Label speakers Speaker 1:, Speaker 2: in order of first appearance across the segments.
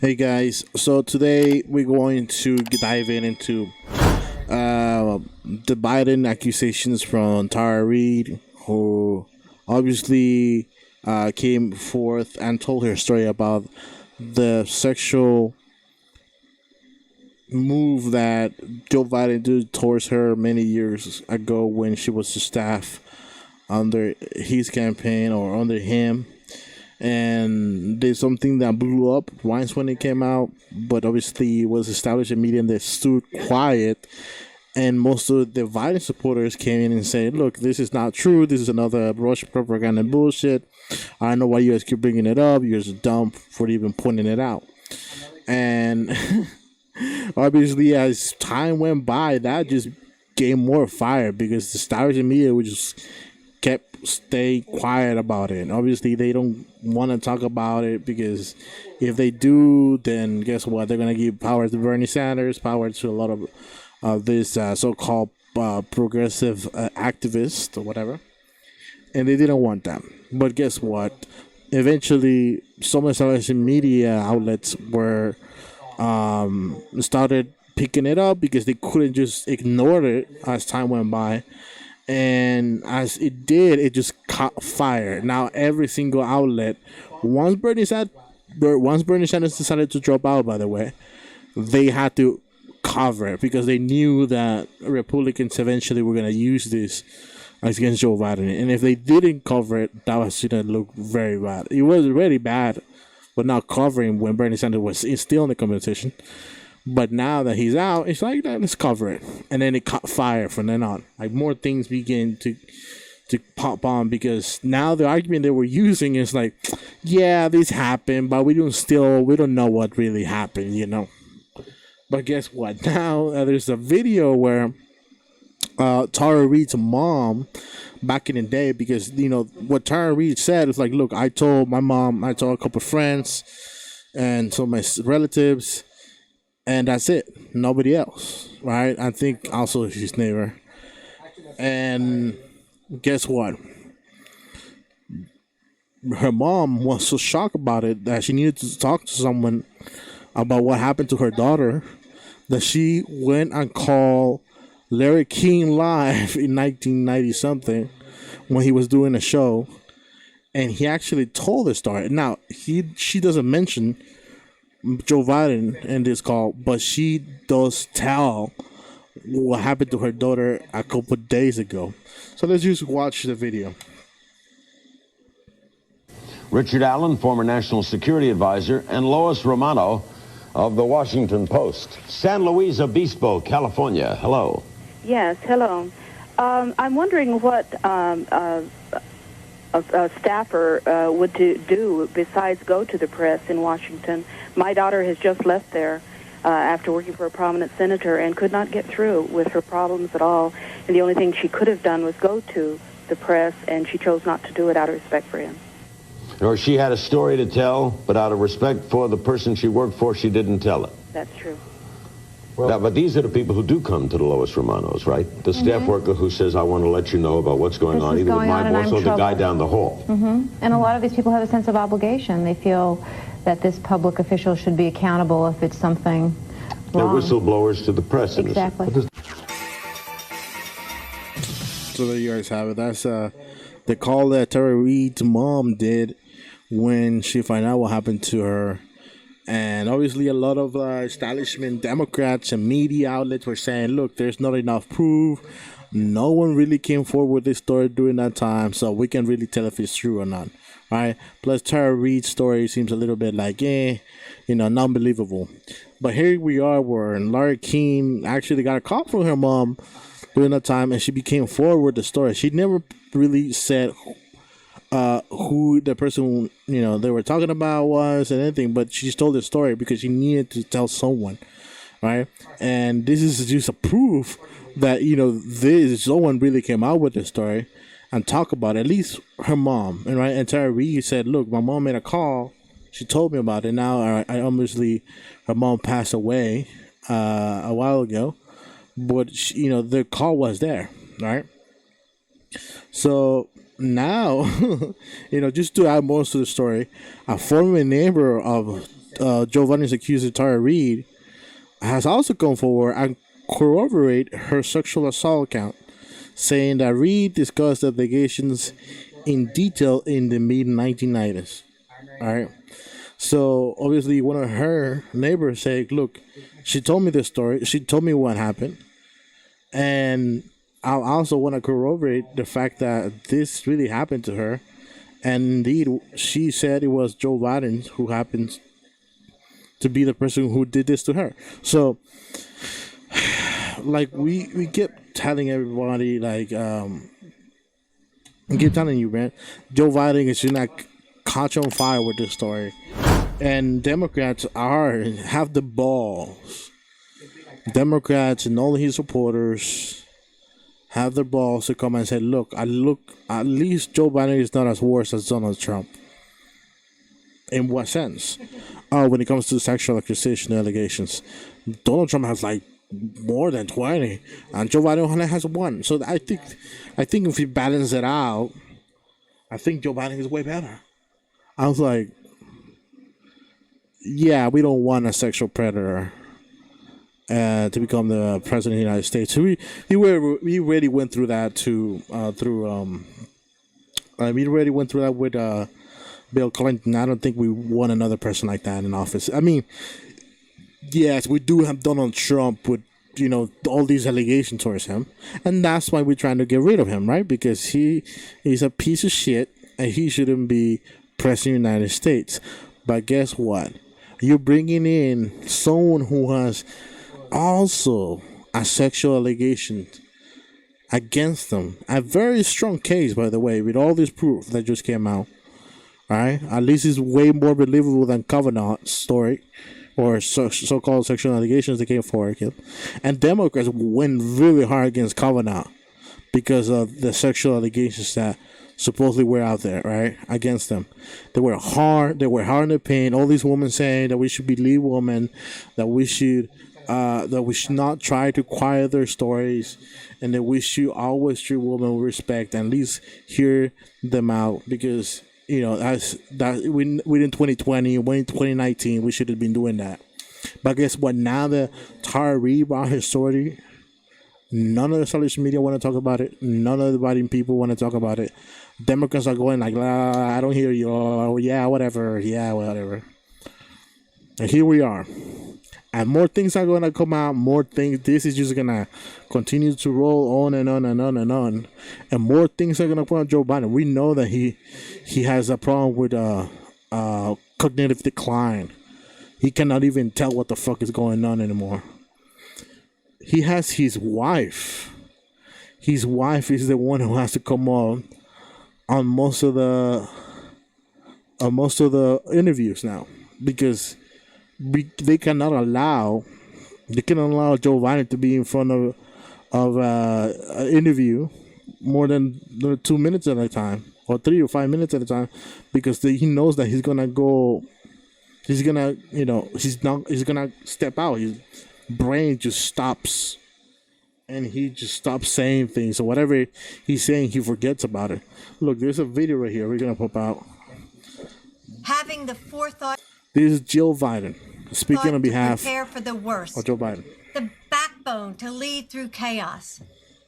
Speaker 1: Hey guys, so today we're going to dive into the Biden accusations from Tara Reade, who obviously came forth and told her story about the sexual move that Joe Biden did towards her many years ago when she was the staff under his campaign or under him, and there's something that blew up once when it came out, but obviously it was established in media that stood quiet, and most of the Biden supporters came in and said, look, this is not true, this is another Russian propaganda bullshit. I don't know why you guys keep bringing it up, you're just dumb for even pointing it out. And obviously as time went by, that just gained more fire because the stars in media would just kept stay quiet about it. Obviously, they don't want to talk about it because if they do, then guess what? They're gonna give power to Bernie Sanders, power to a lot of this so-called progressive activists or whatever, and they didn't want that. But guess what? Eventually, some established media outlets were started picking it up because they couldn't just ignore it as time went by, and as it did, it just caught fire. Now every single outlet, once Bernie Sanders decided to drop out, by the way, they had to cover it because they knew that Republicans eventually were going to use this against Joe Biden, and if they didn't cover it, that was going to look very bad. It was already bad, but now covering when Bernie Sanders is still in the competition. But now that he's out, it's like, let's cover it. And then it caught fire from then on. Like more things begin to pop on because now the argument they were using is like, yeah, this happened, but we don't know what really happened, you know. But guess what? Now there's a video where Tara Reade's mom, back in the day, because you know what Tara Reade said is like, look, I told my mom, I told a couple of friends, and some of my relatives, and that's it. Nobody else, right? I think also his neighbor. And guess what? Her mom was so shocked about it that she needed to talk to someone about what happened to her daughter that she went and called Larry King live in 1990 something when he was doing a show, and he actually told the story. Now she doesn't mention Joe Biden in this call, but she does tell what happened to her daughter a couple days ago. So let's just watch the video.
Speaker 2: Richard Allen, former National Security Advisor, and Lois Romano of the Washington Post. San Luis Obispo, California. Hello.
Speaker 3: Yes, hello. I'm wondering what a staffer would do besides go to the press in Washington. My daughter has just left there after working for a prominent senator and could not get through with her problems at all. And the only thing she could have done was go to the press, and she chose not to do it out of respect for him.
Speaker 2: Or she had a story to tell, but out of respect for the person she worked for, she didn't tell it.
Speaker 3: That's true.
Speaker 2: Well, now, but these are the people who do come to the Lois Romanos, right? The staff worker who says, I want to let you know about what's going on, either with my boss or the guy down the hall.
Speaker 4: And a lot of these people have a sense of obligation. They feel that this public official should be accountable if it's something wrong.
Speaker 2: They're whistleblowers to the press.
Speaker 4: Exactly.
Speaker 1: So there you guys have it. That's the call that Tara Reade's mom did when she found out what happened to her. And obviously a lot of establishment Democrats and media outlets were saying, look, there's not enough proof. No one really came forward with this story during that time, so we can really tell if it's true or not, right? Plus, Tara Reade's story seems a little bit like, non-believable. But here we are where Larry King actually got a call from her mom during that time, and she became forward with the story. She never really said who the person they were talking about was and anything, but she told the story because she needed to tell someone, right? And this is just a proof that someone really came out with the story and talk about it, at least her mom, and right. And Tara Reade said, "Look, my mom made a call. She told me about it. Now, I obviously her mom passed away a while ago, but the call was there, right? So." Now, just to add more to the story, a former neighbor of Joe Biden's accuser Tara Reade has also come forward and corroborate her sexual assault account, saying that Reade discussed the allegations in detail in the mid 1990s. All right. So obviously, one of her neighbors said, "Look, she told me this story. She told me what happened, and I also want to corroborate the fact that this really happened to her. And indeed, she said it was Joe Biden who happens to be the person who did this to her. So, like, we kept telling everybody, like, I keep telling you, man, Joe Biden is just not caught on fire with this story. And Democrats have the balls. Democrats and all his supporters have the balls to come and say, look, at least Joe Biden is not as worse as Donald Trump. In what sense? When it comes to sexual accusation allegations, Donald Trump has like more than 20, and Joe Biden only has 1. So I think if we balance it out, I think Joe Biden is way better. I was like, yeah, we don't want a sexual predator to become the president of the United States. We already went through that we already went through that with Bill Clinton. I don't think we want another person like that in office. I mean, yes, we do have Donald Trump with all these allegations towards him, and that's why we're trying to get rid of him, right? Because he's a piece of shit and he shouldn't be president of the United States. But guess what? You're bringing in someone who has also a sexual allegation against them. A very strong case, by the way, with all this proof that just came out. All right? At least it's way more believable than Kavanaugh's story or so-called sexual allegations that came forward. And Democrats went really hard against Kavanaugh because of the sexual allegations that supposedly were out there, right, against them. They were hard in the paint. All these women saying that we should believe women, that we should not try to quiet their stories, and that we should always treat women with respect and at least hear them out, because as that we in 2020, when in 2019 we should have been doing that. But guess what? Now that Tara Reade brought her story, none of the social media want to talk about it. None of the Biden people want to talk about it. Democrats are going like, I don't hear you. Oh, yeah, whatever. Yeah, whatever. And here we are. And more things are going to come out. More things. This is just going to continue to roll on and on and on and on. And more things are going to put on Joe Biden. We know that he has a problem with cognitive decline. He cannot even tell what the fuck is going on anymore. He has his wife. His wife is the one who has to come on most of the interviews now, because they cannot allow Joe Biden to be in front of an interview more than 2 minutes at a time, or 3 or 5 minutes at a time, because he knows that he's gonna step out. His brain just stops, and he just stops saying things. So whatever he's saying, he forgets about it. Look, there's a video right here we're gonna pop out.
Speaker 5: Having the forethought.
Speaker 1: This is Jill Biden speaking on behalf
Speaker 5: prepare for the worst.
Speaker 1: of Joe Biden.
Speaker 5: The backbone to lead through chaos.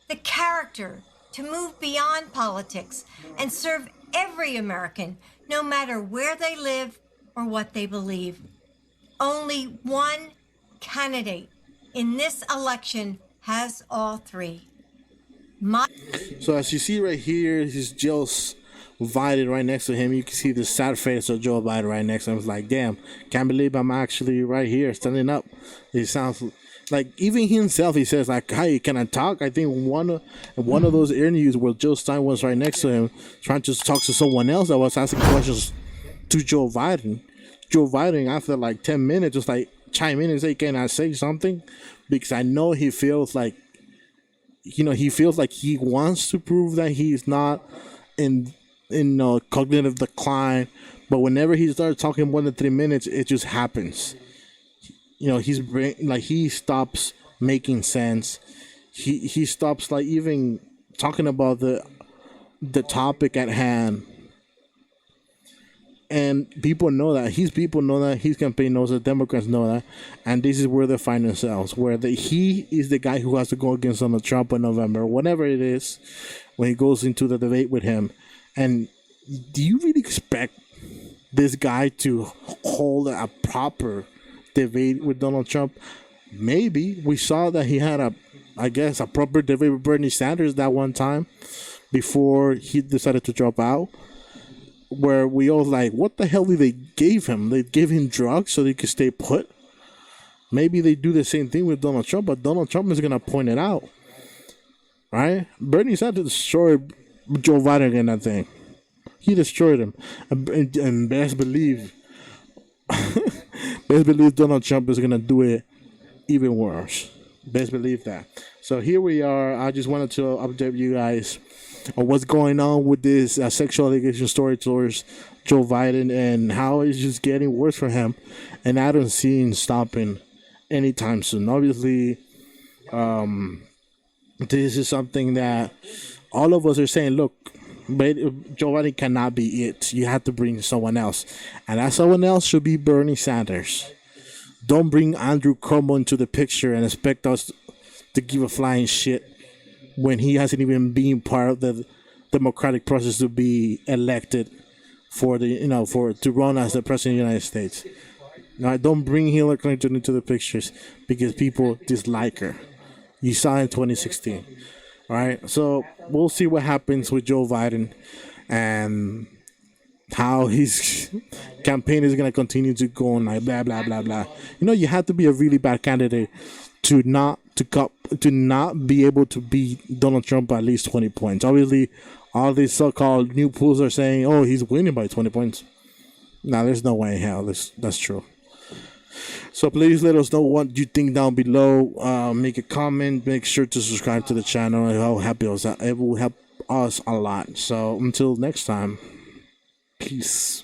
Speaker 5: The character to move beyond politics and serve every American, no matter where they live or what they believe. Only one candidate in this election has all three.
Speaker 1: So as you see right here, this is Jill Biden right next to him. You can see the sad face of Joe Biden right next to him. It's like, damn, can't believe I'm actually right here standing up. It sounds like even himself, he says like, "Hi, can I talk?" I think one of those interviews where Jill Stein was right next to him, trying to talk to someone else that was asking questions to Joe Biden. Joe Biden, after like 10 minutes, just like chime in and say, "Can I say something?" Because I know he feels like, he wants to prove that he's not in cognitive decline, but whenever he starts talking more than 3 minutes, it just happens. His brain, like, he stops making sense. He stops like even talking about the topic at hand. And people know that. His people know that. His campaign knows that. Democrats know that. And this is where they find themselves. Where he is the guy who has to go against Donald Trump in November, whatever it is, when he goes into the debate with him. And do you really expect this guy to hold a proper debate with Donald Trump? Maybe. We saw that he had a proper debate with Bernie Sanders that one time before he decided to drop out, where we all like, what the hell did they give him? They gave him drugs so they could stay put? Maybe they do the same thing with Donald Trump, but Donald Trump is going to point it out. Right? Bernie Sanders destroyed Joe Biden in that thing. He destroyed him. And best believe Donald Trump is going to do it even worse. Best believe that. So here we are. I just wanted to update you guys on what's going on with this sexual allegation story towards Joe Biden and how it's just getting worse for him. And I don't see him stopping anytime soon. Obviously, this is something that all of us are saying, look, but Joe Biden cannot be it. You have to bring someone else. And that someone else should be Bernie Sanders. Don't bring Andrew Cuomo into the picture and expect us to give a flying shit when he hasn't even been part of the democratic process to be elected for to run as the president of the United States. Now, don't bring Hillary Clinton into the pictures because people dislike her. You saw in 2016. All right, so we'll see what happens with Joe Biden and how his campaign is going to continue to go on like blah blah blah blah. You have to be a really bad candidate to not be able to beat Donald Trump by at least 20 points. Obviously, all these so-called new polls are saying, "Oh, he's winning by 20 points." Now, there's no way in hell that's true. So please let us know what you think down below. Make a comment. Make sure to subscribe to the channel. It will help us a lot. So until next time, peace.